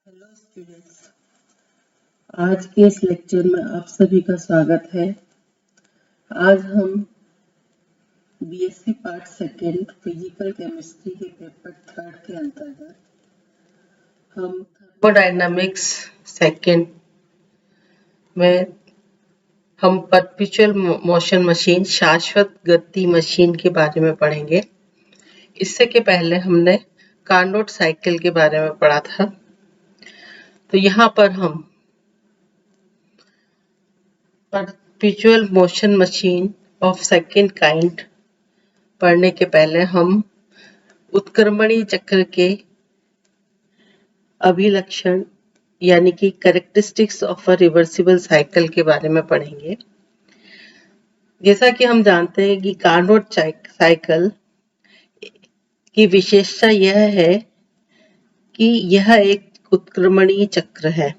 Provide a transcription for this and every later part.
Hello students, आज के इस लेक्चर में आप सभी का स्वागत है। आज हम BSc part second physical chemistry के पेपर थर्ड के अंतर्गत हम थर्मोडायनामिक्स सेकेंड में हम परपेचुअल मोशन मशीन, शाश्वत गति मशीन के बारे में पढ़ेंगे। इससे के पहले हमने कार्नोट साइकिल के बारे में पढ़ा था। तो यहाँ पर हम perpetual motion machine of second kind पढ़ने के पहले हम उत्क्रमणीय चक्र के अभिलक्षण यानी कि characteristics of a reversible cycle के बारे में पढ़ेंगे। जैसा कि हम जानते हैं कि कार्नोट साइकिल की विशेषता यह है कि यह एक उत्क्रमणीय चक्र है।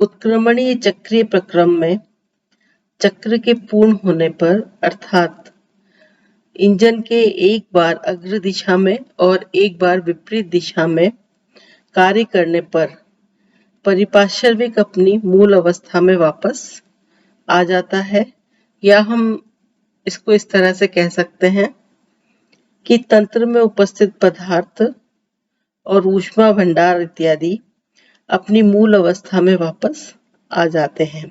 उत्क्रमणीय चक्रीय प्रक्रम में चक्र के पूर्ण होने पर अर्थात इंजन के एक बार अग्र दिशा में और एक बार विपरीत दिशा में कार्य करने पर परिपार्श्विक अपनी मूल अवस्था में वापस आ जाता है, या हम इसको इस तरह से कह सकते हैं कि तंत्र में उपस्थित पदार्थ और ऊष्मा भंडार इत्यादि अपनी मूल अवस्था में वापस आ जाते हैं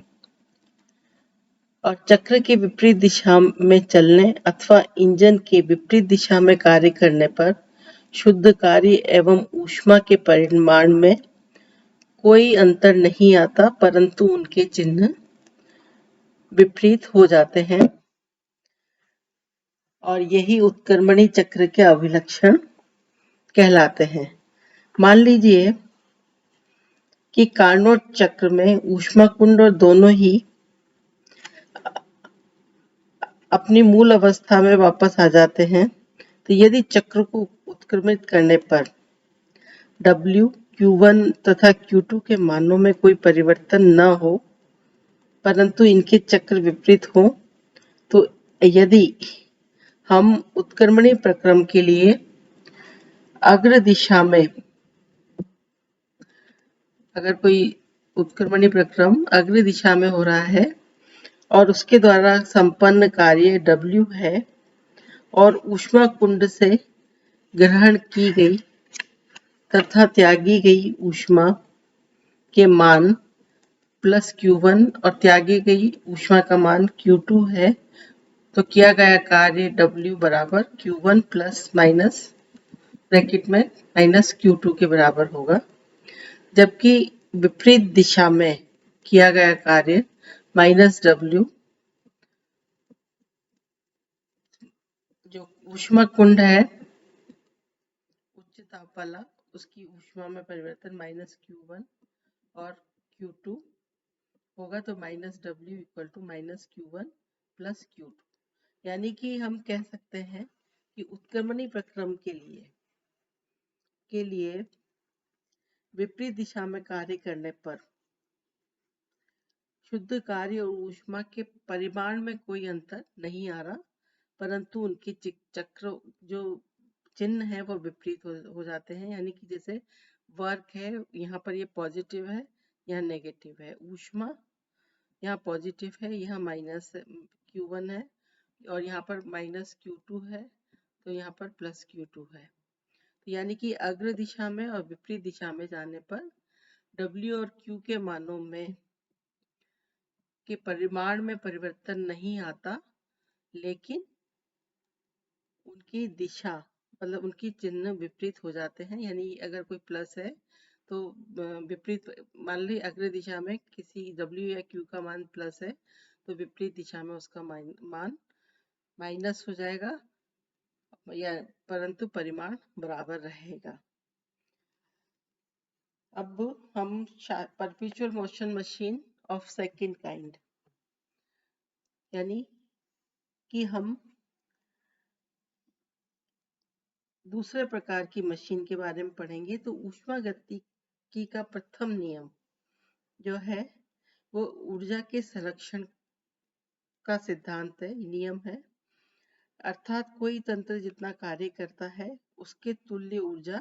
और चक्र के विपरीत दिशा में चलने अथवा इंजन के विपरीत दिशा में कार्य करने पर शुद्ध कार्य एवं ऊष्मा के परिमाण में कोई अंतर नहीं आता, परंतु उनके चिन्ह विपरीत हो जाते हैं और यही उत्क्रमणीय चक्र के अभिलक्षण कहलाते हैं। मान लीजिए कि कार्नोट चक्र में ऊष्मा कुंड और दोनों ही अपनी मूल अवस्था में वापस आ जाते हैं। तो यदि चक्र को उत्क्रमित करने पर W, Q1 तथा Q2 के मानों में कोई परिवर्तन न हो, परंतु इनके चक्र विपरीत हो, तो यदि हम उत्क्रमणीय प्रक्रम के लिए अग्र दिशा में, अगर कोई उत्क्रमणीय प्रक्रम अग्र दिशा में हो रहा है और उसके द्वारा संपन्न कार्य W है और ऊष्मा कुंड से ग्रहण की गई तथा त्यागी गई ऊष्मा के मान प्लस Q1 और त्यागी गई ऊष्मा का मान Q2 है, तो किया गया कार्य W बराबर Q1 प्लस माइनस ब्रैकेट में माइनस Q2 के बराबर होगा। जबकि विपरीत दिशा में किया गया कार्य माइनस W, जो ऊष्मा कुंड है उच्च ताप वाला, उसकी ऊष्मा में परिवर्तन माइनस Q1 और Q2 होगा, तो minus W equal to minus Q1 plus Q2। यानी कि हम कह सकते हैं कि उत्क्रमणीय प्रक्रम के लिए विपरीत दिशा में कार्य करने पर शुद्ध कार्य और ऊष्मा के परिमाण में कोई अंतर नहीं आ रहा, परंतु उनके चक्र जो चिन्ह है वो विपरीत हो जाते हैं। यानी कि जैसे वर्क है, यहाँ पर ये पॉजिटिव है, यहाँ नेगेटिव है। ऊष्मा यहाँ पॉजिटिव है, यहाँ माइनस Q1 है और यहाँ पर माइनस Q2 है, तो यहाँ पर प्लस Q2 है। यानी कि अग्र दिशा में और विपरीत दिशा में जाने पर W और Q के मानों में के परिमाण में परिवर्तन नहीं आता, लेकिन उनकी दिशा मतलब उनकी चिन्ह विपरीत हो जाते हैं। यानी अगर कोई प्लस है तो विपरीत, मान ली अग्र दिशा में किसी W या Q का मान प्लस है तो विपरीत दिशा में उसका मान माइनस हो जाएगा, या परंतु परिमाण बराबर रहेगा। अब हम perpetual motion machine of second kind यानी कि हम दूसरे प्रकार की मशीन के बारे में पढ़ेंगे। तो ऊष्मागतिकी का प्रथम नियम जो है वो ऊर्जा के संरक्षण का सिद्धांत है, नियम है। अर्थात कोई तंत्र जितना कार्य करता है उसके तुल्य ऊर्जा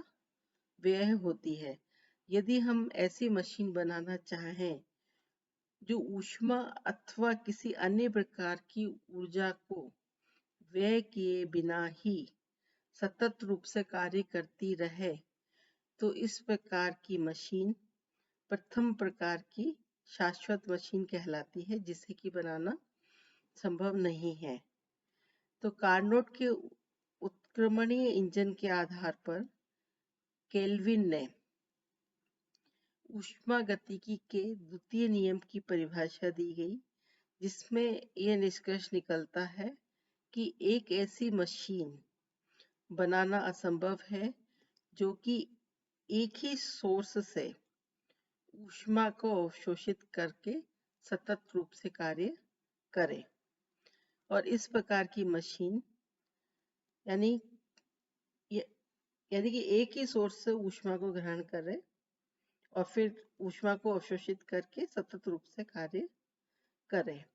व्यय होती है। यदि हम ऐसी मशीन बनाना चाहें जो ऊष्मा अथवा किसी अन्य प्रकार की ऊर्जा को व्यय किए बिना ही सतत रूप से कार्य करती रहे, तो इस प्रकार की मशीन प्रथम प्रकार की शाश्वत मशीन कहलाती है, जिसे कि बनाना संभव नहीं है। तो कार्नोट के उत्क्रमणीय इंजन के आधार पर केल्विन ने ऊष्मागतिकी के द्वितीय नियम की परिभाषा दी गई, जिसमें यह निष्कर्ष निकलता है कि एक ऐसी मशीन बनाना असंभव है जो कि एक ही सोर्स से ऊष्मा को अवशोषित करके सतत रूप से कार्य करे। और इस प्रकार की मशीन यानी कि एक ही सोर्स से ऊष्मा को ग्रहण करे और फिर ऊष्मा को अवशोषित करके सतत रूप से कार्य करे।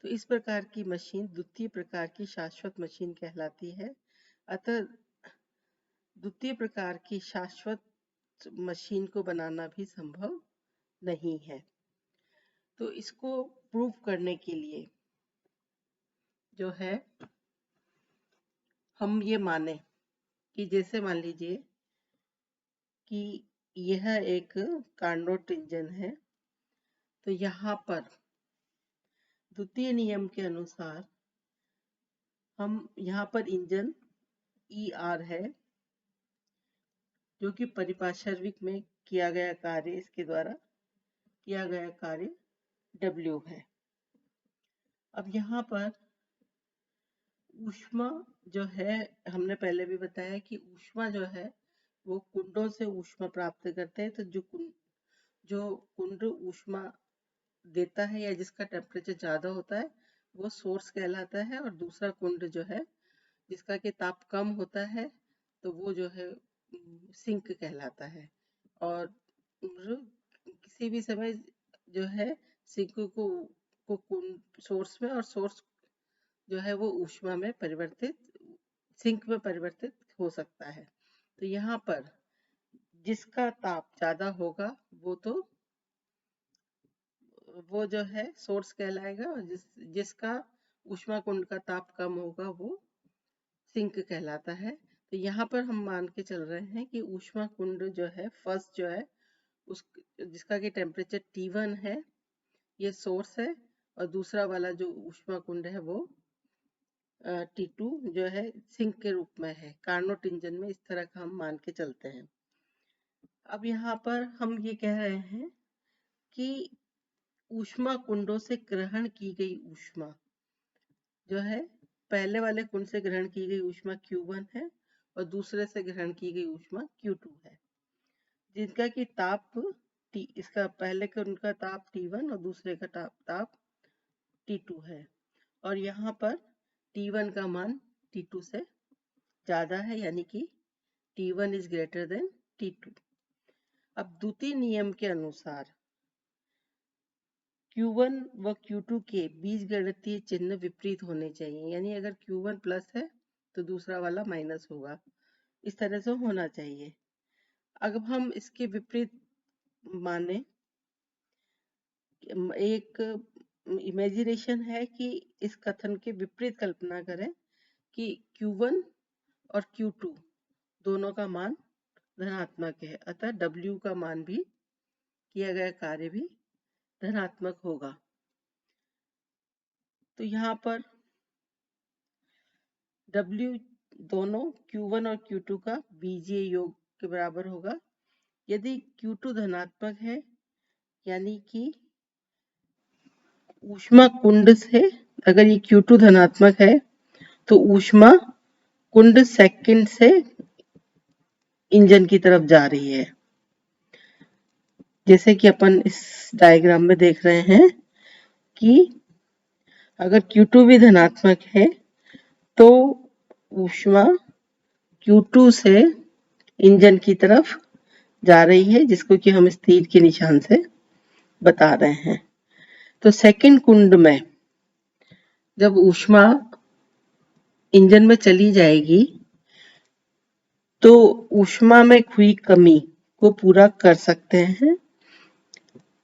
तो इस प्रकार की मशीन द्वितीय प्रकार की शाश्वत मशीन कहलाती है। अतः द्वितीय प्रकार की शाश्वत मशीन को बनाना भी संभव नहीं है। तो इसको प्रूव करने के लिए जो है हम ये माने कि जैसे मान लीजिए कि यह एक कार्नोट इंजन है, तो यहाँ पर द्वितीय नियम के अनुसार हम यहाँ पर इंजन ER है, जो कि परिपार्श्विक में किया गया कार्य, इसके द्वारा किया गया कार्य W है। अब यहाँ पर ऊष्मा जो है, हमने पहले भी बताया कि ऊष्मा जो है वो कुंडों से ऊष्मा प्राप्त करते हैं। तो जो कुंड ऊष्मा देता है या जिसका टेम्परेचर ज़्यादा होता है वो सोर्स कहलाता है, और दूसरा कुंड जो है जिसका कि ताप कम होता है तो वो जो है सिंक कहलाता है। और किसी भी समय जो है सिंक को कुंड सोर्स में और सोर्स जो है वो ऊष्मा में परिवर्तित, सिंक में परिवर्तित हो सकता है। तो यहाँ पर जिसका ताप ज़्यादा होगा वो जो है सोर्स कहलाएगा, और जिसका ऊष्मा कुंड का ताप कम होगा वो सिंक कहलाता है। तो यहाँ पर हम मान के चल रहे हैं कि ऊष्मा कुंड जो है फर्स्ट जो है उस जिसका कि टेम्परेचर T1 है, ये सोर्स है, और दूसरा वाला जो ऊष्मा कुंड है वो T2 जो है सिंक के रूप में है। कार्नोट इंजन में इस तरह का हम मान के चलते हैं। अब यहाँ पर हम ये कह रहे हैं कि ऊष्मा कुंडों से ग्रहण की गई ऊष्मा जो है पहले वाले कुंड से ग्रहण की गई ऊष्मा Q1 है और दूसरे से ग्रहण की गई ऊष्मा Q2 है, जिनका कि ताप इसका पहले कुंड का ताप T1 और दूसरे का ताप T2 है। और यहाँ पर T1 का मान T2 से ज़्यादा है, यानी कि T1 is greater then T2। अब द्वितीय नियम के अनुसार Q1 व Q2 के बीजगणितीय चिन्ह विपरीत होने चाहिए, यानी अगर Q1 प्लस है तो दूसरा वाला माइनस होगा, इस तरह से होना चाहिए। अब हम इसके विपरीत माने, एक इमेजिनेशन है कि इस कथन के विपरीत कल्पना करें कि Q1 और Q2 दोनों का मान धनात्मक है, अतः W का मान भी, किया गया कार्य भी धनात्मक होगा। तो यहाँ पर W दोनों Q1 और Q2 का बीजीय योग के बराबर होगा। यदि Q2 धनात्मक है, यानी कि ऊष्मा कुंड से, अगर ये Q2 धनात्मक है तो ऊष्मा कुंड सेकंड से इंजन की तरफ जा रही है, जैसे कि अपन इस डायग्राम में देख रहे हैं कि अगर Q2 भी धनात्मक है तो ऊष्मा Q2 से इंजन की तरफ जा रही है, जिसको कि हम इस तीर के निशान से बता रहे हैं। तो सेकंड कुंड में जब ऊष्मा इंजन में चली जाएगी तो ऊष्मा में हुई कमी को पूरा कर सकते हैं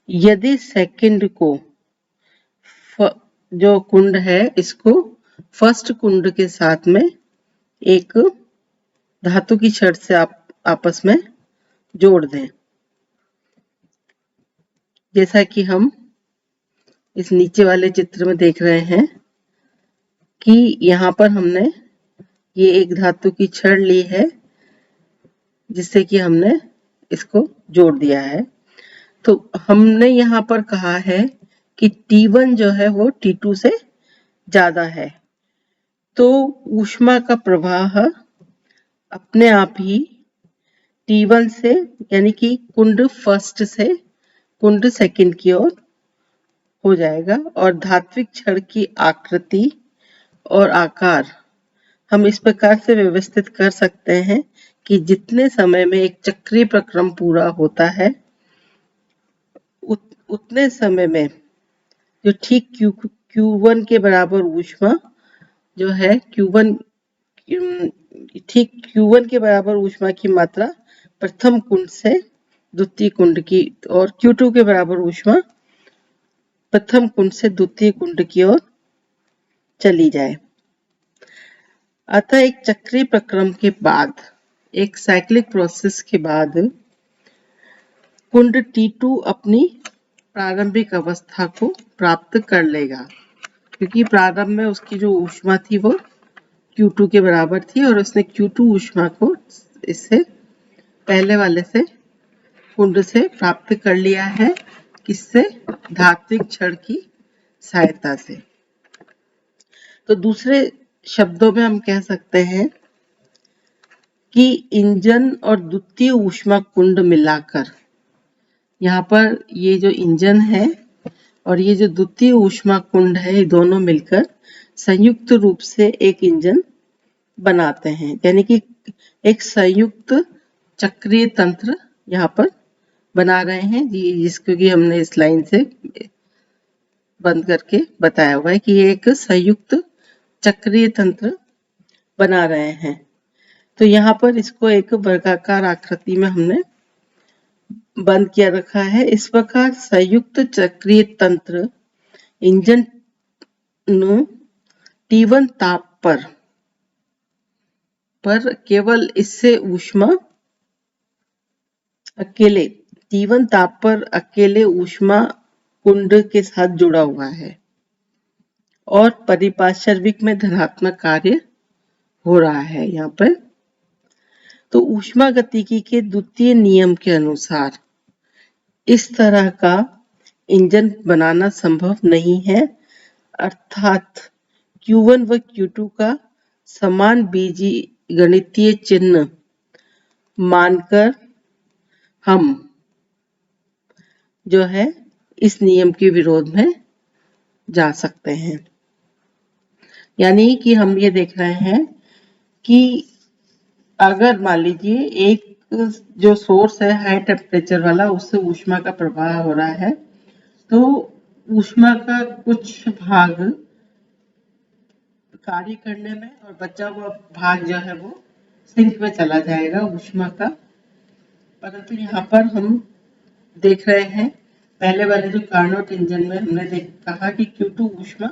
यदि सेकंड को जो कुंड है इसको फर्स्ट कुंड के साथ में एक धातु की छड़ से आप आपस में जोड़ दें। जैसा कि हम इस नीचे वाले चित्र में देख रहे हैं कि यहाँ पर हमने ये एक धातु की छड़ ली है जिससे कि हमने इसको जोड़ दिया है। तो हमने यहाँ पर कहा है कि T1 जो है वो T2 से ज्यादा है, तो ऊष्मा का प्रवाह अपने आप ही T1 से यानी कि कुंड फर्स्ट से कुंड सेकंड की ओर हो जाएगा और धात्विक छड़ की आकृति और आकार हम इस प्रकार से व्यवस्थित कर सकते हैं कि जितने समय में एक चक्रीय प्रक्रम पूरा होता है उतने समय में जो ठीक Q1 के बराबर ऊष्मा जो है ठीक Q1 के बराबर ऊष्मा की मात्रा प्रथम कुंड से द्वितीय कुंड की और Q2 के बराबर ऊष्मा प्रथम कुंड से द्वितीय कुंड की ओर चली जाए। अतः एक चक्रीय प्रक्रम के बाद, एक साइक्लिक प्रोसेस के बाद कुंड T2 अपनी प्रारंभिक अवस्था को प्राप्त कर लेगा, क्योंकि प्रारंभ में उसकी जो ऊष्मा थी वो Q2 के बराबर थी और उसने Q2 ऊष्मा को इससे पहले वाले से कुंड से प्राप्त कर लिया है। किससे? धात्विक छड़ की सहायता से। तो दूसरे शब्दों में हम कह सकते हैं कि इंजन और द्वितीय ऊष्मा कुंड मिलाकर, यहाँ पर ये जो इंजन है और ये जो द्वितीय ऊष्मा कुंड है, ये दोनों मिलकर संयुक्त रूप से एक इंजन बनाते हैं, यानी कि एक संयुक्त चक्रीय तंत्र यहाँ पर बना रहे हैं जी, जिसको कि हमने इस लाइन से बंद करके बताया हुआ है कि ये एक संयुक्त चक्रीय तंत्र बना रहे हैं। तो यहाँ पर इसको एक वर्गाकार आकृति में हमने बंद किया रखा है। इस प्रकार संयुक्त चक्रीय तंत्र इंजन T1 ताप पर केवल इससे ऊष्मा अकेले T1 ताप पर अकेले ऊष्मा कुंड के साथ जुड़ा हुआ है और परिपार्श्विक में धनात्मक कार्य हो रहा है यहाँ पर। तो ऊष्मा गतिकी के द्वितीय नियम के अनुसार इस तरह का इंजन बनाना संभव नहीं है, अर्थात Q1 व Q2 का समान बीजगणितीय चिन्ह मानकर हम जो है इस नियम के विरोध में जा सकते हैं। यानी कि हम ये देख रहे हैं कि अगर मान लीजिए एक जो सोर्स है हाई टेम्परेचर वाला, उससे ऊष्मा का प्रवाह हो रहा है, तो ऊष्मा का कुछ भाग कार्य करने में और बचा हुआ भाग जो है वो सिंक में चला जाएगा ऊष्मा का। परंतु यहाँ पर हम देख रहे हैं पहले वाले जो कार्नोट इंजन में हमने कहा कि Q2 ऊष्मा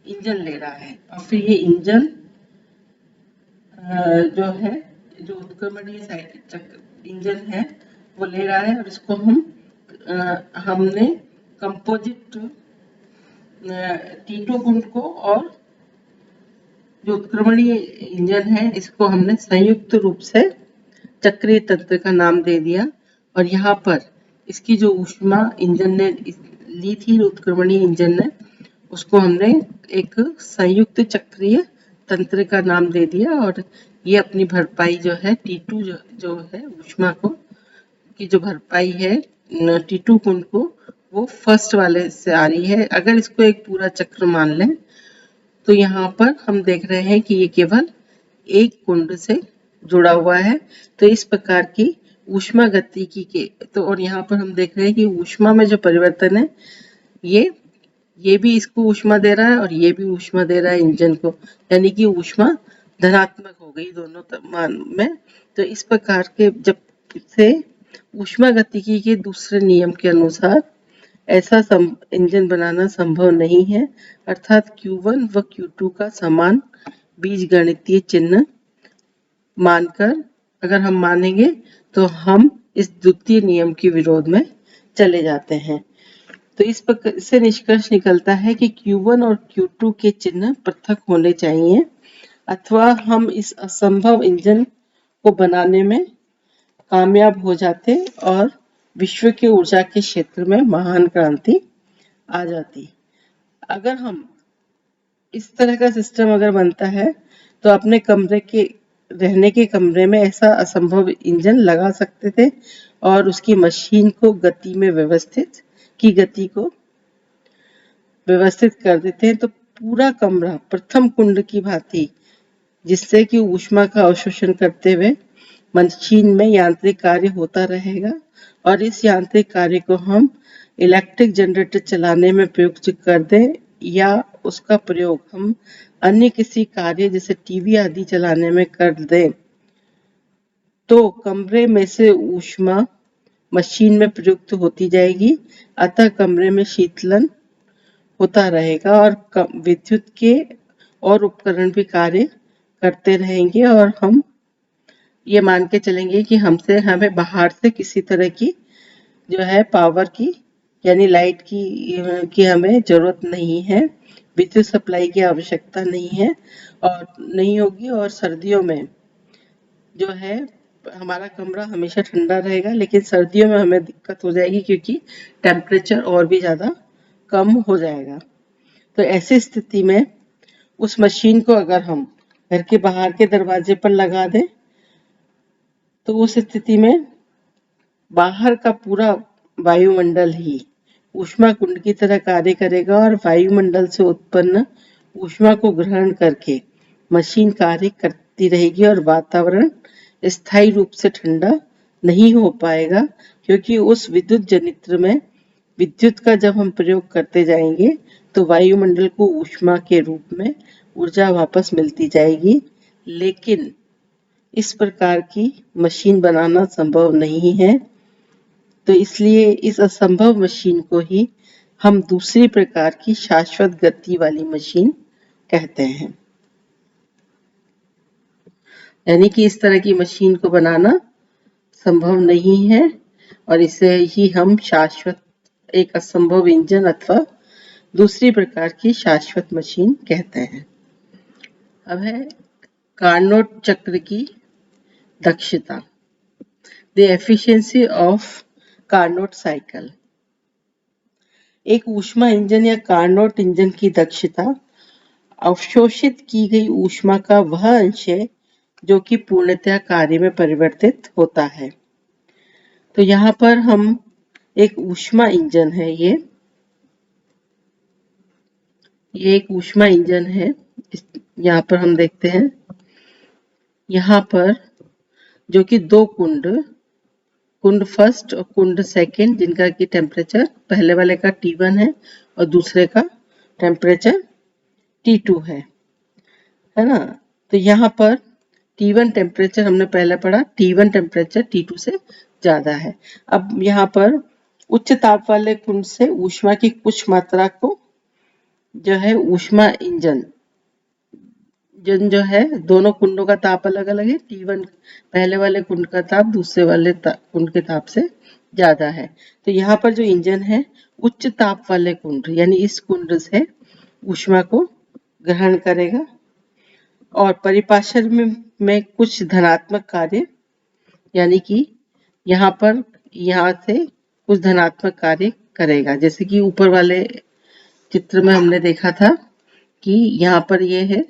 इंजन ले रहा है और फिर ये इंजन जो है जो उत्क्रमणीय इंजन है वो ले रहा है और इसको हमने कंपोजिट T2 कुंड को और जो उत्क्रमणीय इंजन है इसको हमने संयुक्त रूप से चक्रीय तंत्र का नाम दे दिया। और यहाँ पर इसकी जो ऊष्मा इंजन ने ली थी, उत्क्रमणीय इंजन ने, उसको हमने एक संयुक्त चक्रीय तंत्र का नाम दे दिया और ये अपनी भरपाई जो है T2 जो है ऊष्मा को की जो भरपाई है T2 कुंड को वो फर्स्ट वाले से आ रही है। अगर इसको एक पूरा चक्र मान लें तो यहाँ पर हम देख रहे हैं कि ये केवल एक कुंड से जुड़ा हुआ है। तो इस प्रकार की ऊष्मा गतिकी के और यहाँ पर हम देख रहे हैं कि ऊष्मा में जो परिवर्तन है ये भी इसको ऊष्मा दे रहा है और ये भी ऊष्मा दे रहा है इंजन को, यानी कि ऊष्मा धनात्मक हो गई दोनों मान में। तो इस प्रकार के जब से ऊष्मागतिकी के दूसरे नियम के अनुसार ऐसा इंजन बनाना संभव नहीं है, अर्थात Q1 व Q2 का समान बीजगणितीय चिन्ह मानकर अगर हम मानेंगे तो हम इस द्वितीय नियम के विरोध में चले जाते हैं। तो इससे निष्कर्ष निकलता है कि Q1 और Q2 के चिन्ह पृथक होने चाहिए, अथवा हम इस असंभव इंजन को बनाने में कामयाब हो जाते और विश्व के ऊर्जा के क्षेत्र में महान क्रांति आ जाती। अगर हम इस तरह का सिस्टम अगर बनता है तो अपने रहने के कमरे में ऐसा असंभव इंजन लगा सकते थे और उसकी मशीन को गति को व्यवस्थित कर देते हैं तो पूरा कमरा प्रथम कुंड की भांति, जिससे कि ऊष्मा का अवशोषण करते हुए मशीन में यांत्रिक कार्य होता रहेगा और इस यांत्रिक कार्य को हम इलेक्ट्रिक जनरेटर चलाने में प्रयुक्त कर दें या उसका प्रयोग हम अन्य किसी कार्य जैसे टीवी आदि चलाने में कर दें, तो कमरे में से ऊष्मा मशीन में प्रयुक्त होती जाएगी, अतः कमरे में शीतलन होता रहेगा और विद्युत के और उपकरण भी कार्य करते रहेंगे और हम ये मान के चलेंगे कि हमें बाहर से किसी तरह की जो है पावर की यानी लाइट की हमें जरूरत नहीं है, विद्युत सप्लाई की आवश्यकता नहीं है और नहीं होगी। और सर्दियों में जो है हमारा कमरा हमेशा ठंडा रहेगा, लेकिन सर्दियों में हमें दिक्कत हो जाएगी क्योंकि टेम्परेचर और भी ज़्यादा कम हो जाएगा। तो ऐसी स्थिति में उस मशीन को अगर हम घर के बाहर के दरवाजे पर लगा दें तो उस स्थिति में बाहर का पूरा वायुमंडल ही ऊष्मा कुंड की तरह कार्य करेगा और वायुमंडल से उत्पन्न ऊष्मा को ग्रहण करके मशीन कार्य करती रहेगी और वातावरण स्थायी रूप से ठंडा नहीं हो पाएगा, क्योंकि उस विद्युत जनित्र में विद्युत का जब हम प्रयोग करते जाएंगे तो वायुमंडल को ऊष्मा के रूप में ऊर्जा वापस मिलती जाएगी। लेकिन इस प्रकार की मशीन बनाना संभव नहीं है, तो इसलिए इस असंभव मशीन को ही हम दूसरी प्रकार की शाश्वत गति वाली मशीन कहते हैं। यानी कि इस तरह की मशीन को बनाना संभव नहीं है और इसे ही हम शाश्वत एक असंभव इंजन अथवा दूसरी प्रकार की शाश्वत मशीन कहते हैं। अब है कार्नोट चक्र की दक्षता, the efficiency of Carnot cycle. एक ऊष्मा इंजन या कार्नोट इंजन की दक्षता अवशोषित की गई ऊष्मा का वह अंश है जो कि पूर्णतया कार्य में परिवर्तित होता है। तो यहाँ पर हम एक ऊष्मा इंजन है, ये एक ऊष्मा इंजन है। यहाँ पर हम देखते हैं, यहाँ पर जो कि दो कुंड फर्स्ट और कुंड सेकंड, जिनका की टेम्परेचर पहले वाले का T1 है और दूसरे का टेम्परेचर T2 है ना। तो यहाँ पर T1 टेम्परेचर हमने पहले पढ़ा, T1 टेम्परेचर T2 से ज्यादा है। अब यहाँ पर उच्च ताप वाले कुंड से ऊष्मा की कुछ मात्रा को जो है ऊष्मा इंजन जो है, दोनों कुंडों का ताप अलग अलग है। T1 पहले वाले कुंड का ताप दूसरे वाले कुंड के ताप से ज्यादा है। तो यहाँ पर जो इंजन है उच्च ताप वाले कुंड यानी इस कुंड से ऊष्मा को ग्रहण करेगा और परिपार्श्व में कुछ धनात्मक कार्य यानी कि यहाँ से कुछ धनात्मक कार्य करेगा। जैसे कि ऊपर वाले चित्र में हमने देखा था कि यहाँ पर ये है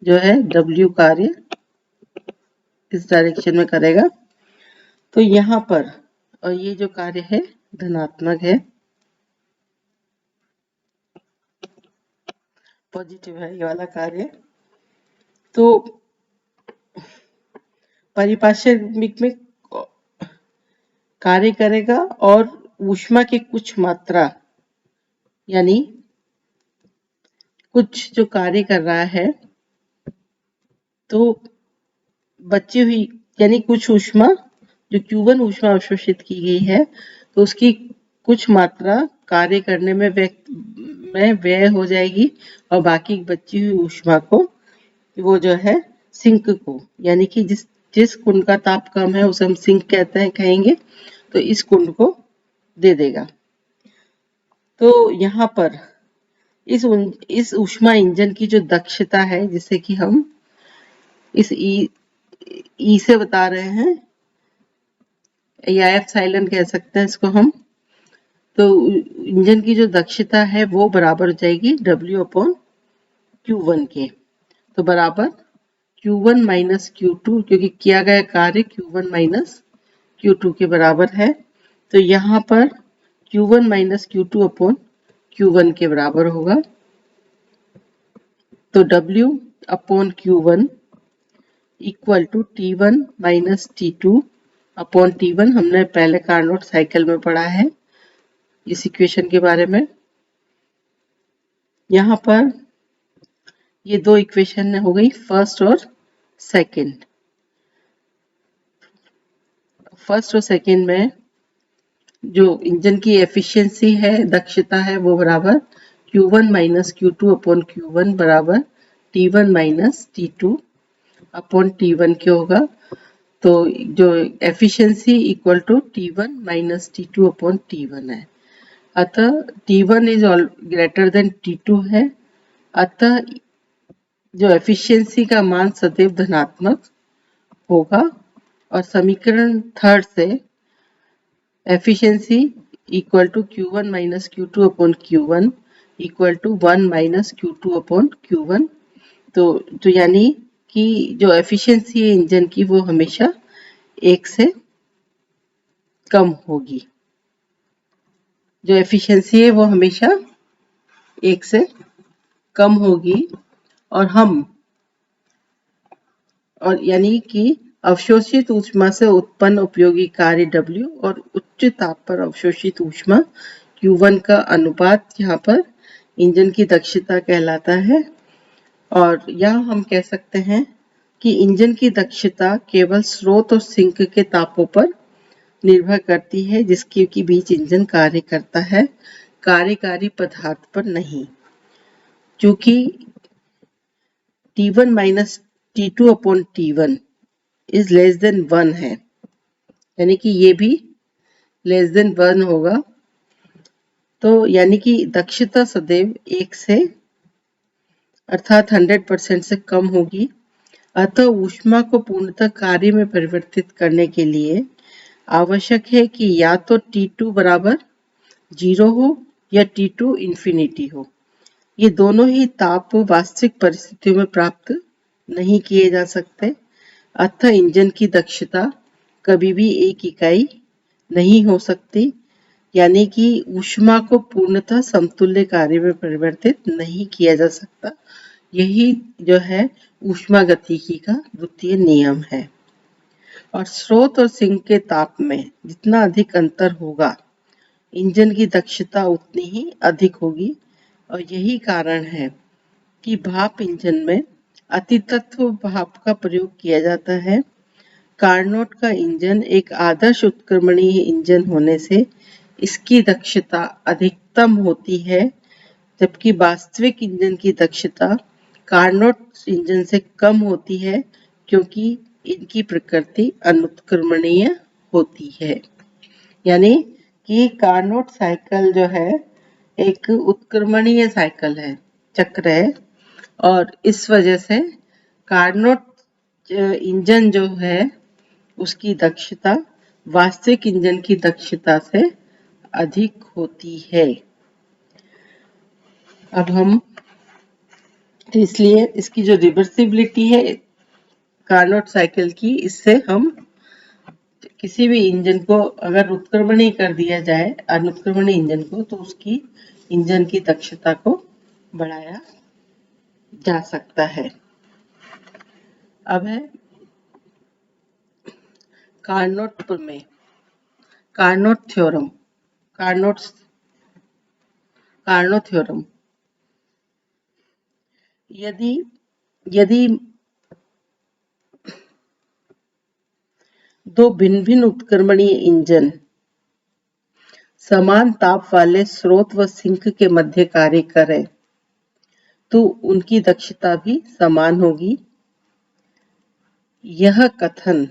जो है W कार्य इस डायरेक्शन में करेगा, तो यहाँ पर और ये जो कार्य है धनात्मक है, पॉजिटिव है ये वाला कार्य। तो परिपार्श्विक में कार्य करेगा और ऊष्मा की कुछ मात्रा यानी कुछ जो कार्य कर रहा है तो बची हुई यानी कुछ ऊष्मा जो Q1 ऊष्मा अवशोषित की गई है तो उसकी कुछ मात्रा कार्य करने में व्यय हो जाएगी और बाकी बची हुई ऊष्मा को वो जो है सिंक को, यानी कि जिस जिस कुंड का ताप कम है उसे हम सिंक कहते हैं कहेंगे, तो इस कुंड को दे देगा। तो यहाँ पर इस ऊष्मा इंजन की जो दक्षता है, जिसे कि हम इस ई से बता रहे हैं या एप्सिलॉन कह सकते हैं इसको हम, तो इंजन की जो दक्षता है वो बराबर हो जाएगी W/Q1 के। तो बराबर Q1 माइनस Q2, क्योंकि किया गया कार्य Q1 माइनस Q2 के बराबर है। तो यहाँ पर Q1 माइनस Q2/Q1 के बराबर होगा। तो W/Q1 equal to T1 minus T2/T1 हमने पहले कार्नोट साइकिल में पढ़ा है इस इक्वेशन के बारे में। यहाँ पर ये दो इक्वेशन हो गई, फर्स्ट और सेकंड। फर्स्ट और सेकंड में जो इंजन की एफिशिएंसी है, दक्षता है, वो बराबर Q1 माइनस Q2/Q1 बराबर T1 माइनस T2/T1 के होगा। तो जो efficiency equal to T1 minus T2/T1 है। अतः T1 is greater then T2 है। अतः जो एफिशिएंसी का मान सदैव धनात्मक होगा। और समीकरण थर्ड से efficiency equal to Q1 minus Q2/Q1 equal to 1 minus Q2/Q1। तो यानी कि जो एफिशिएंसी है इंजन की वो हमेशा 1 से कम होगी। जो एफिशिएंसी है वो हमेशा 1 से कम होगी। और यानी कि अवशोषित ऊष्मा से उत्पन्न उपयोगी कार्य W और उच्च ताप पर अवशोषित ऊष्मा Q1 का अनुपात यहाँ पर इंजन की दक्षता कहलाता है। और यह हम कह सकते हैं कि इंजन की दक्षता केवल स्रोत और सिंक के तापों पर निर्भर करती है जिसके के बीच इंजन कार्य करता है, कार्यकारी पदार्थ पर नहीं। चूंकि T1 minus T2/T1 is less than 1 है, यानी कि ये भी लेस देन 1 होगा। तो यानी कि दक्षता सदैव 1 से अर्थात 100% से कम होगी। अतः ऊष्मा को पूर्णतः कार्य में परिवर्तित करने के लिए आवश्यक है कि या तो T2 बराबर 0 हो या T2 इंफिनिटी हो। ये दोनों ही ताप वास्तविक परिस्थितियों में प्राप्त नहीं किए जा सकते। अतः इंजन की दक्षता कभी भी एक इकाई नहीं हो सकती, यानी कि ऊष्मा को पूर्णतः समतुल्य कार्य में परिवर्तित नहीं किया जा सकता। यही जो है ऊष्मागतिकी का द्वितीय नियम है। और स्रोत और सिंक के ताप में जितना अधिक अंतर होगा, इंजन की दक्षता उतनी ही अधिक होगी। और यही कारण है कि भाप इंजन में अतितत्व भाप का प्रयोग किया जाता है। कार्नोट का इंजन एक आदर्श उत्क्रमणीय इंजन होने से इसकी दक्षता अधिकतम होती है, जबकि वास्तविक इंजन की दक्षता कार्नोट इंजन से कम होती है, क्योंकि इनकी प्रकृति अनुत्क्रमणीय होती है। यानी कि कार्नोट साइकिल जो है एक उत्क्रमणीय साइकिल है, चक्र है, और इस वजह से कार्नोट इंजन जो है उसकी दक्षता वास्तविक इंजन की दक्षता से अधिक होती है। अब हम तो इसलिए इसकी जो रिवर्सिबिलिटी है कार्नोट साइकिल की, इससे हम किसी भी इंजन को अगर उत्क्रमणीय कर दिया जाए, अनुत्क्रमणीय इंजन को, तो उसकी इंजन की दक्षता को बढ़ाया जा सकता है। अब है कार्नोट प्रमेय, कार्नोट थ्योरम, कार्नोट थ्योरम। यदि दो भिन्न भिन्न उत्क्रमणीय इंजन समान ताप वाले स्रोत व सिंक के मध्य कार्य करें तो उनकी दक्षता भी समान होगी। यह कथन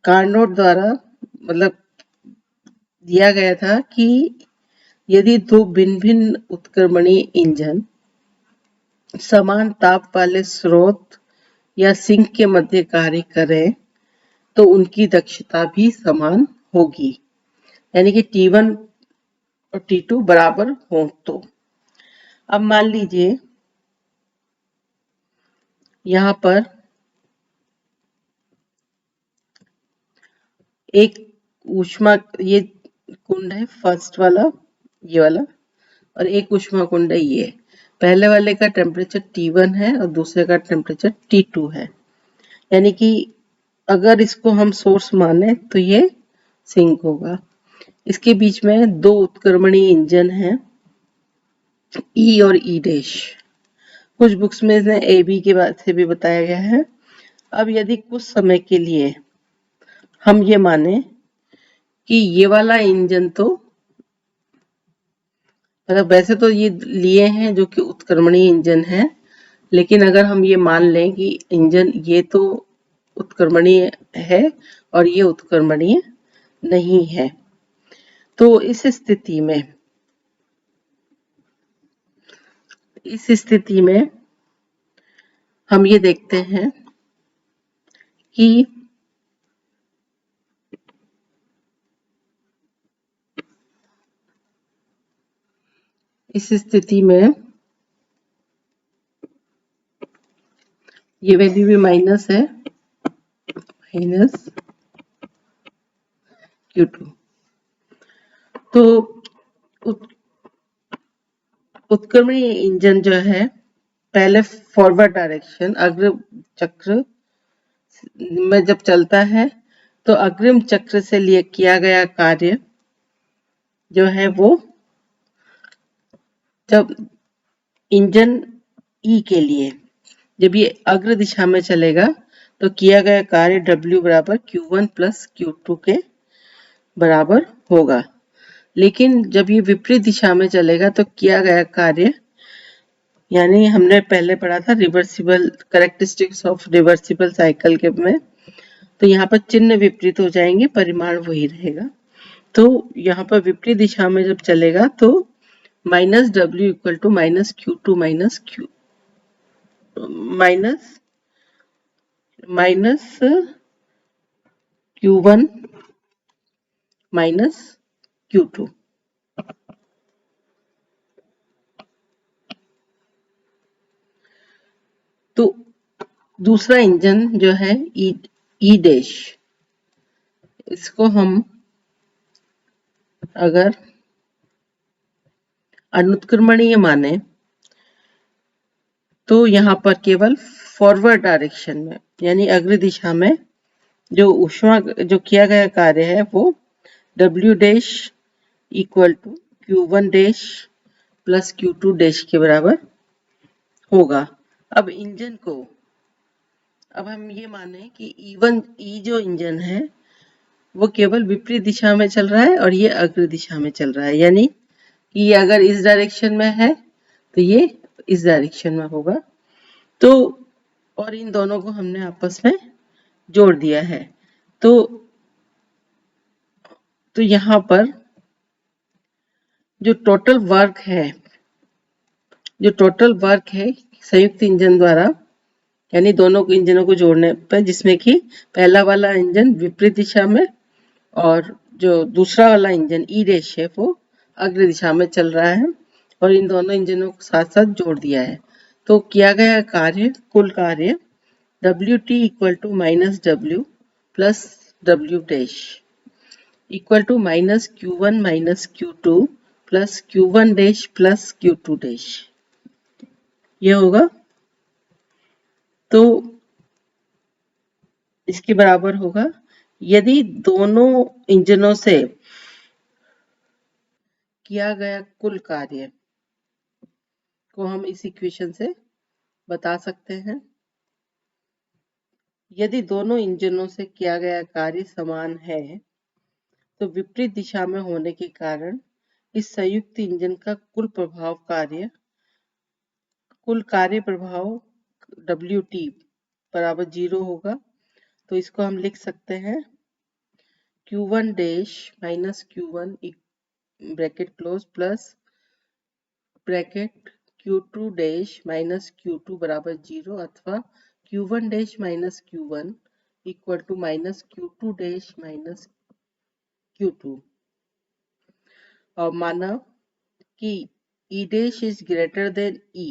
कार्नोट द्वारा मतलब दिया गया था कि यदि दो भिन्न भिन्न उत्क्रमणीय इंजन समान ताप वाले स्रोत या सिंक के मध्य कार्य करें तो उनकी दक्षता भी समान होगी, यानी कि T1 और T2 बराबर हो। तो अब मान लीजिए यहां पर एक ऊष्मा, ये कुंड है फर्स्ट वाला, ये वाला, और एक ऊष्मा कुंड है ये। पहले वाले का टेम्परेचर T1 है और दूसरे का टेम्परेचर T2 है, यानी कि अगर इसको हम सोर्स माने तो ये सिंक होगा। इसके बीच में दो उत्क्रमणीय इंजन हैं E और E डैश। कुछ बुक्स में इसे AB के बाद से भी बताया गया है। अब यदि कुछ समय के लिए हम ये माने कि ये वाला इंजन तो मतलब वैसे तो ये लिए हैं जो कि उत्क्रमणीय इंजन है, लेकिन अगर हम ये मान लें कि इंजन ये तो उत्क्रमणीय है और ये उत्क्रमणीय नहीं है, तो इस स्थिति में हम ये देखते हैं कि इस स्थिति में ये वैल्यू भी माइनस है, माइनस Q2। तो उत्क्रमणीय इंजन जो है पहले फॉरवर्ड डायरेक्शन अग्र चक्र में जब चलता है तो अग्रिम चक्र से लिए किया गया कार्य जो है वो जब इंजन E के लिए जब ये अग्र दिशा में चलेगा तो किया गया कार्य W बराबर Q1 प्लस Q2 के बराबर होगा। लेकिन जब ये विपरीत दिशा में चलेगा तो किया गया कार्य, यानी हमने पहले पढ़ा था reversible characteristics of reversible cycle के में, तो यहाँ पर चिन्ह विपरीत हो जाएंगे, परिमाण वही रहेगा। तो यहाँ पर विपरीत दिशा में जब चलेगा तो minus W equal to minus Q2 minus Q1 minus Q2। तो दूसरा इंजन जो है ई डैश, इसको हम अगर अनुत्क्रमणीय माने तो यहाँ पर केवल फॉरवर्ड डायरेक्शन में यानी अग्र दिशा में जो ऊष्मा जो किया गया कार्य है वो W dash equal to Q1 dash plus Q2 dash के बराबर होगा। अब इंजन को अब हम ये माने कि E जो इंजन है वो केवल विपरीत दिशा में चल रहा है और ये अग्र दिशा में चल रहा है, यानी कि ये अगर इस डायरेक्शन में है तो ये इस डायरेक्शन में होगा। तो और इन दोनों को हमने आपस में जोड़ दिया है। तो यहाँ पर जो टोटल वर्क है संयुक्त इंजन द्वारा, यानी दोनों इंजनों को जोड़ने पर, जिसमें कि पहला वाला इंजन विपरीत दिशा में और जो दूसरा वाला इंजन ई डैश है वो अग्र दिशा में चल रहा है, और इन दोनों इंजनों को साथ साथ जोड़ दिया है। तो किया गया कार्य, कुल कार्य WT equal to minus W plus W dash equal to minus Q1 minus Q2 plus Q1 dash plus Q2 dash, ये होगा। तो इसके बराबर होगा यदि दोनों इंजनों से किया गया कुल कार्य को हम इस इक्वेशन से बता सकते हैं। यदि दोनों इंजनों से किया गया कार्य समान है तो विपरीत दिशा में होने के कारण इस संयुक्त इंजन का कुल कार्य प्रभाव WT बराबर 0 होगा। तो इसको हम लिख सकते हैं Q1 dash minus Q1 bracket close plus bracket Q2 dash minus Q2 बराबर 0 अथवा Q1 dash minus Q1 equal to minus Q2 dash minus Q2। और माना कि E dash is greater than E,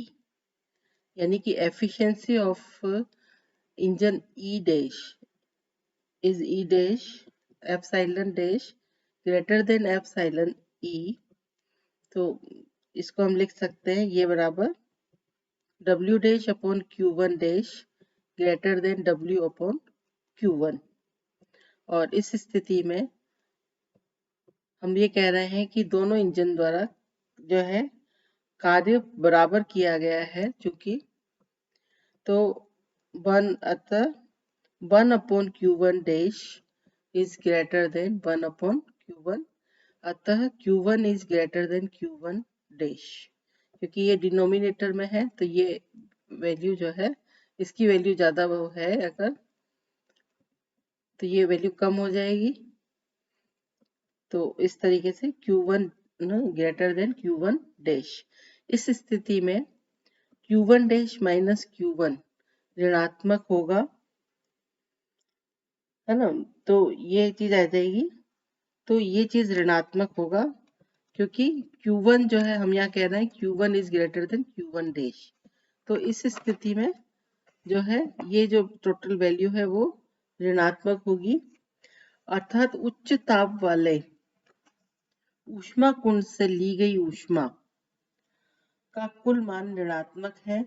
यानी कि efficiency of engine E dash is E dash epsilon dash greater than epsilon E। तो इसको हम लिख सकते हैं ये बराबर W dash upon Q1 dash greater than W upon Q1। और इस स्थिति में हम ये कह रहे हैं कि दोनों इंजन द्वारा जो है कार्य बराबर किया गया है, चूंकि तो अतः 1 upon Q1 dash is greater than 1 upon Q1, अतः Q1 is greater than Q1 dash. क्योंकि ये डिनोमिनेटर में है तो ये वैल्यू जो है इसकी वैल्यू ज्यादा वो है अगर, तो ये वैल्यू कम हो जाएगी। तो इस तरीके से Q1 greater than Q1 dash. इस स्थिति में Q1 डैश माइनस Q1 ऋणात्मक होगा, है ना। तो ये चीज आ जाएगी, तो ये चीज ऋणात्मक होगा क्योंकि Q1 जो है हम यहाँ कह रहे हैं Q1 is greater then Q1 dash. तो इस स्थिति में जो है ये जो टोटल वैल्यू है वो ऋणात्मक होगी, अर्थात उच्च ताप वाले ऊष्मा कुंड से ली गई ऊष्मा का कुल मान ऋणात्मक है,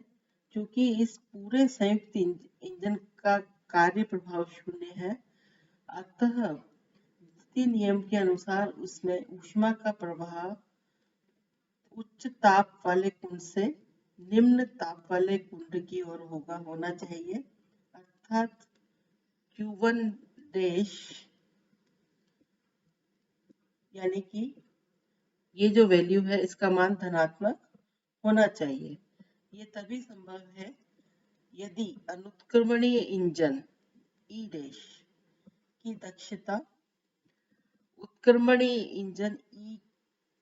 क्योंकि इस पूरे संयुक्त इंजन का कार्य प्रभाव शून्य है। अतः द्वितीय नियम के अनुसार उसमें ऊष्मा का प्रवाह उच्च ताप वाले कुंड से निम्न ताप वाले कुंड की ओर होना चाहिए, अर्थात Q1 डैश, यानी कि ये जो वैल्यू है इसका मान धनात्मक होना चाहिए। ये तभी संभव है यदि अनुत्क्रमणीय इंजन E डैश की दक्षता उत्क्रमणीय इंजन E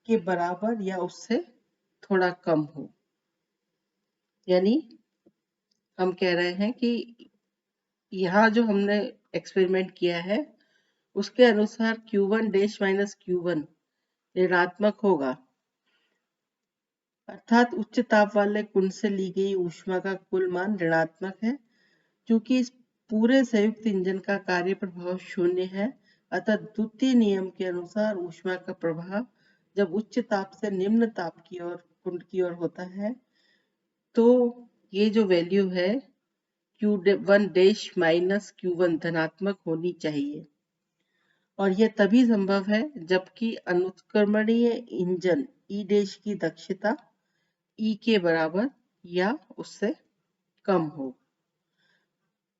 के बराबर या उससे थोड़ा कम हो। यानी हम कह रहे हैं कि यहाँ जो हमने एक्सपेरिमेंट किया है उसके अनुसार Q1 डैश माइनस Q1 ऋणात्मक होगा, अर्थात उच्च ताप वाले कुंड से ली गई ऊष्मा का कुल मान ऋणात्मक है। चूंकि इस पूरे संयुक्त इंजन का कार्य प्रभाव शून्य है, अतः द्वितीय नियम के अनुसार ऊष्मा का प्रवाह जब उच्च ताप से निम्न ताप की ओर कुंड की ओर होता है तो ये जो वैल्यू है Q1 डैश माइनस Q1 धनात्मक होनी चाहिए। और यह तभी संभव है जबकि अनुत्क्रमणीय इंजन E डैश की दक्षता E के बराबर या उससे कम हो।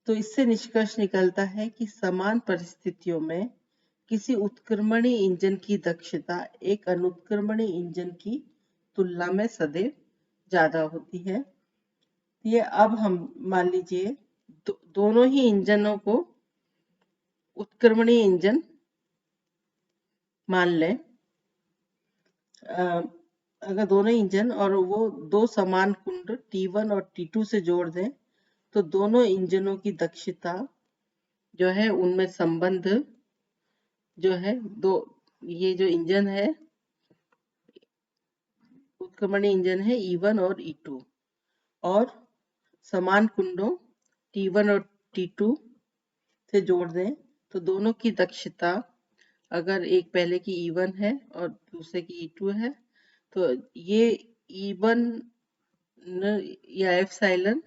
तो इससे निष्कर्ष निकलता है कि समान परिस्थितियों में किसी उत्क्रमणीय इंजन की दक्षता एक अनुत्क्रमणीय इंजन की तुलना में सदैव ज्यादा होती है। ये अब हम मान लीजिए दोनों ही इंजनों को उत्क्रमणीय इंजन मान लें। अगर दोनों इंजन और वो दो समान कुंड T1 और T2 से जोड़ दें तो दोनों इंजनों की दक्षता जो है उनमें संबंध जो है दो, ये जो इंजन है उत्क्रमणीय इंजन है E1 और E2, और समान कुंडों T1 और T2 से जोड़ दें तो दोनों की दक्षता, अगर एक पहले की E1 है और दूसरे की E2 है, तो ये E1 या एप्सिलॉन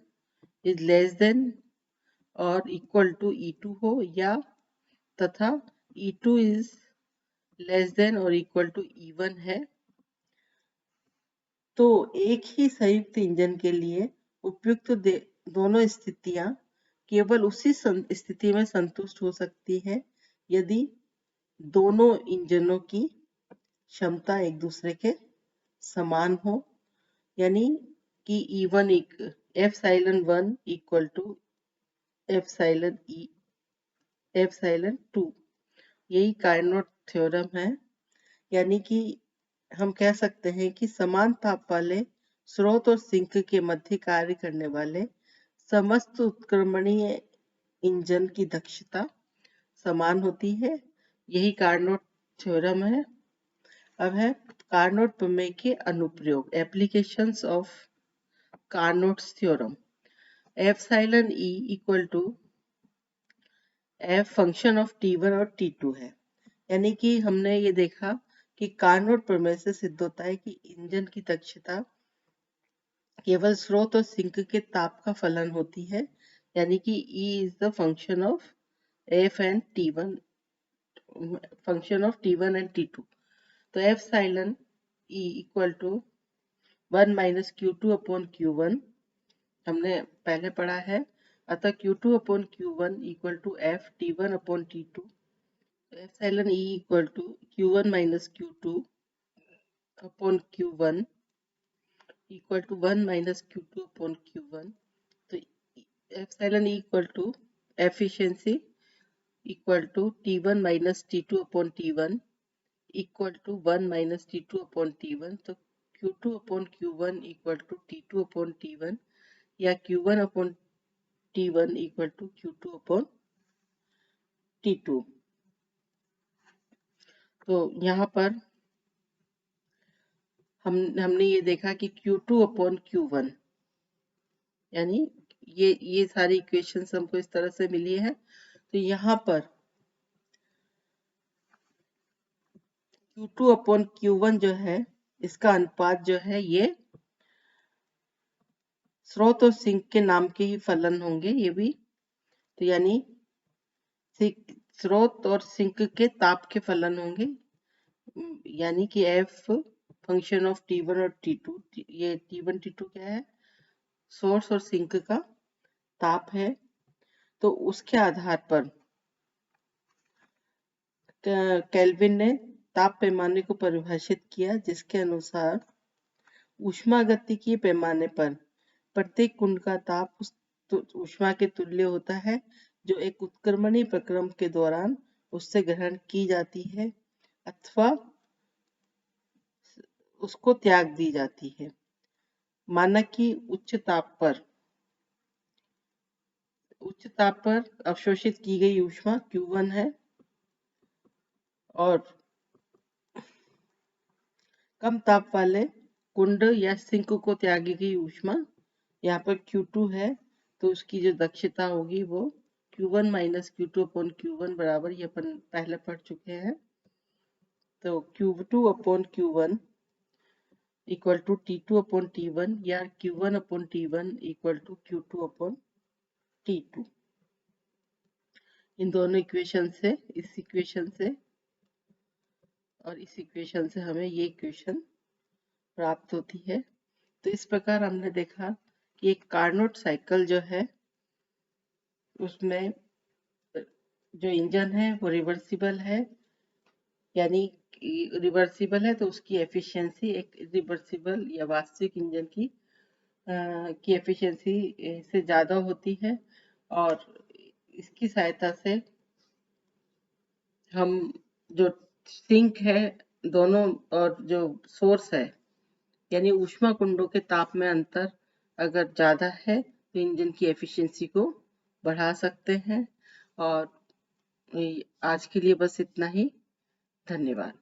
इज लेस देन और इक्वल टू E2 हो, या तथा E2 इज लेस देन और इक्वल टू E1 है। तो एक ही संयुक्त इंजन के लिए उपयुक्त दोनों स्थितियां केवल उसी स्थिति में संतुष्ट हो सकती है यदि दोनों इंजनों की क्षमता एक दूसरे के समान हो, यानी कि E1 epsilon 1 equal to epsilon 2। यही कार्नोट थ्योरम है, यानी कि हम कह सकते हैं कि समान ताप वाले स्रोत और सिंक के मध्य कार्य करने वाले समस्त उत्क्रमणीय इंजन की दक्षता समान होती है। यही कार्नोट थ्योरम है। अब है कार्नोट प्रमेय के अनुप्रयोग, applications of Carnot's theorem. Epsilon E equal to F function of T1 और T2 है, यानी कि हमने ये देखा कि कार्नोट प्रमेय से सिद्ध होता है कि इंजन की दक्षता केवल स्रोत और सिंक के ताप का फलन होती है, यानी कि E is the function of F and T1, function of T1 and T2। तो epsilon E equal to 1 minus Q2 upon Q1 हमने पहले पढ़ा है, अतः Q2 upon Q1 equal to F T1 upon T2। Epsilon E equal to Q1 minus Q2 upon Q1 equal to 1 minus Q2 upon Q1। तो epsilon E equal to efficiency equal to T1 minus T2 upon T1 equal to 1 minus T2 upon T1। तो Q2 upon Q1 equal to T2 upon T1 या Q1 upon T1 equal to Q2 upon T2। तो यहाँ पर हमने ये देखा कि Q2 upon Q1, यानी ये सारी इक्वेशंस हमको इस तरह से मिली है। तो यहाँ पर Q2 अपॉन Q1 जो है, इसका अनुपात जो है ये स्रोत और सिंक के नाम के ही फलन होंगे ये भी। तो यानी स्रोत और सिंक के ताप के फलन होंगे, यानी कि F फंक्शन ऑफ T1 और T2। ये T1 T2 क्या है? सोर्स और सिंक का ताप है। तो उसके आधार पर केल्विन ने ताप पैमाने को परिभाषित किया, जिसके अनुसार ऊष्मागतिकीय पैमाने पर प्रत्येक कुंड का ताप उस ऊष्मा के तुल्य होता है जो एक उत्क्रमणीय प्रक्रम के दौरान उससे ग्रहण की जाती है अथवा उसको त्याग दी जाती है। माना कि उच्च ताप पर अवशोषित की गई ऊष्मा Q1 है और कम ताप वाले कुंड या सिंक को त्यागी गई ऊष्मा यहाँ पर Q2 है। तो उसकी जो दक्षता होगी वो Q1 minus Q2 upon Q1 बराबर, ये अपन पहले पढ़ चुके हैं। तो Q2 upon Q1 equal to T2 upon T1 या Q1 upon T1 equal to Q2 upon T2। इन दोनों इक्वेशन से, इस इक्वेशन से और इस इक्वेशन से हमें ये इक्वेशन प्राप्त होती है। तो इस प्रकार हमने देखा कि एक कार्नोट साइकिल जो है उसमें जो इंजन है वो रिवर्सिबल है, यानी रिवर्सिबल है तो उसकी एफिशिएंसी एक रिवर्सिबल या वास्तविक इंजन की एफिशिएंसी से ज़्यादा होती है। और इसकी सहायता से हम जो सिंक है दोनों और जो सोर्स है, यानी ऊष्मा कुंडों के ताप में अंतर अगर ज़्यादा है तो इंजन की एफिशिएंसी को बढ़ा सकते हैं। और आज के लिए बस इतना ही। धन्यवाद।